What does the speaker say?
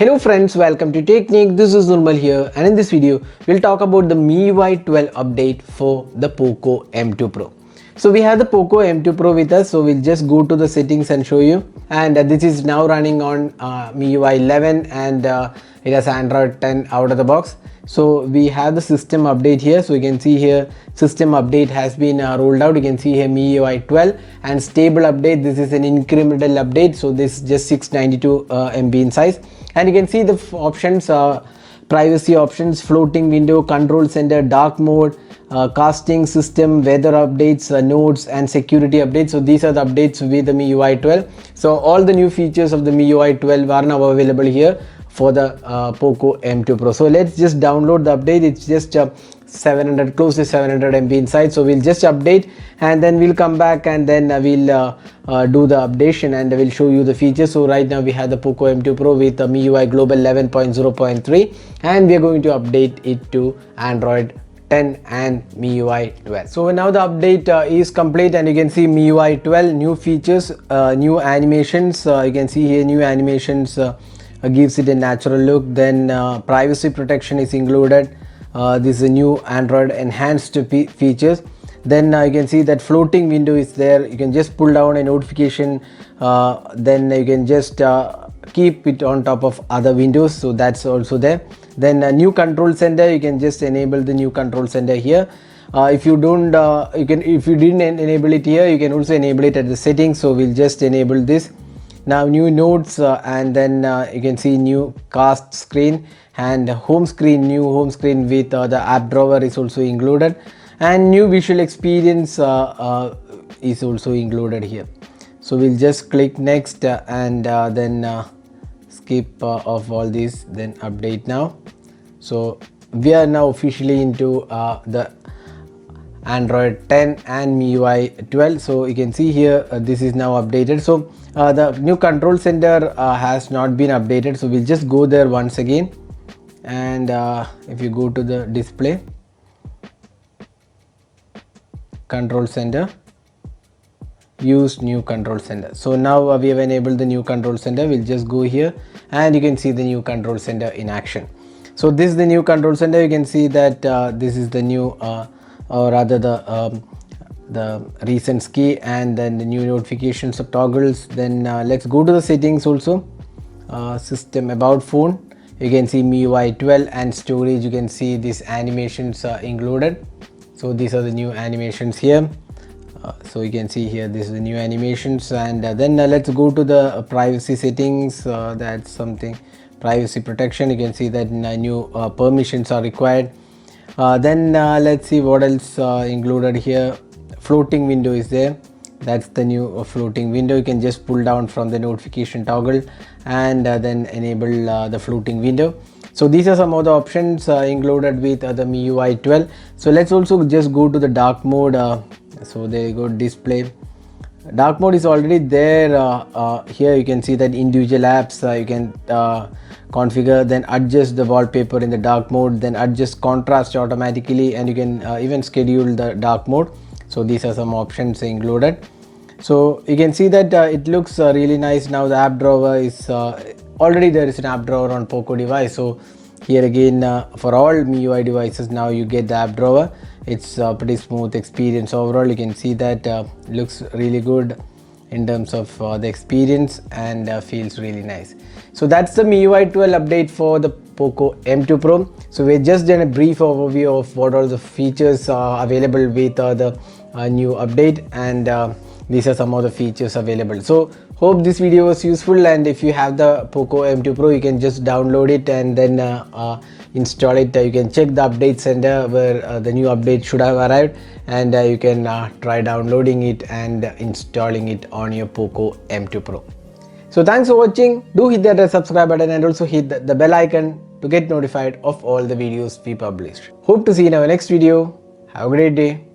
Hello friends, welcome to Technique. This is Nurmal here, and in this video we'll talk about the MIUI 12 update for the POCO M2 Pro. So we have the POCO M2 Pro with us, so we'll just go to the settings and show you. And this is now running on MIUI 11 and it has Android 10 out of the box. So we have the system update here, so you can see here system update has been rolled out. You can see here MIUI 12 and stable update. This is an incremental update, so this is just 692 MB in size. And you can see the options, privacy options, floating window, control center, dark mode, casting system, weather updates, notes and security updates. So these are the updates with the MIUI 12. So all the new features of the MIUI 12 are now available here for the POCO M2 Pro. So let's just download the update. It's just 700, close to 700 MB inside. So we'll just update and then we'll come back and then we'll do the updation and we'll show you the features. So right now we have the POCO M2 Pro with the MIUI Global 11.0.3 and we are going to update it to Android 10 and MIUI 12. So now the update is complete and you can see MIUI 12 new features, new animations. You can see here new animations gives it a natural look. Then privacy protection is included. This is a new Android enhanced features. Then you can see that floating window is there. You can just pull down a notification, then you can just keep it on top of other windows, so that's also there. Then a new control center, you can just enable the new control center here. If you don't if you didn't enable it here, you can also enable it at the settings. So we'll just enable this. Now new notes and then you can see new cast screen and home screen, new home screen with the app drawer is also included, and new visual experience is also included here. So we'll just click next and then skip off all these, then update now. So we are now officially into the Android 10 and MIUI 12. So you can see here this is now updated. So the new control center has not been updated, so we'll just go there once again. And if you go to the display, control center, use new control center. So now we have enabled the new control center. We'll just go here and you can see the new control center in action. So this is the new control center. You can see that this is the new or rather the recent key and then the new notifications of toggles. Then let's go to the settings also, system, about phone. You can see MIUI 12 and storage. You can see these animations included. So these are the new animations here. So you can see here this is the new animations. And then let's go to the privacy settings. That's something, privacy protection. You can see that new permissions are required. Then let's see what else included here. Floating window is there. That's the new floating window. You can just pull down from the notification toggle and then enable the floating window. So these are some of the options included with the MIUI 12. So let's also just go to the dark mode. So there you go, display. Dark mode is already there. Here you can see that individual apps you can configure, then adjust the wallpaper in the dark mode, then adjust contrast automatically, and you can even schedule the dark mode. So these are some options included. So you can see that it looks really nice. Now the app drawer is already there is an app drawer on POCO device. So here again for all MIUI devices now you get the app drawer. It's a pretty smooth experience overall. You can see that looks really good in terms of the experience and feels really nice. So that's the MIUI 12 update for the POCO M2 Pro. So we just done a brief overview of what all the features are available with the new update, and these are some of the features available. So hope this video was useful, and if you have the POCO M2 Pro you can just download it and then install it. You can check the update center where the new update should have arrived, and you can try downloading it and installing it on your POCO M2 Pro. So thanks for watching. Do hit that subscribe button and also hit the bell icon to get notified of all the videos we published. Hope to see you in our next video. Have a great day.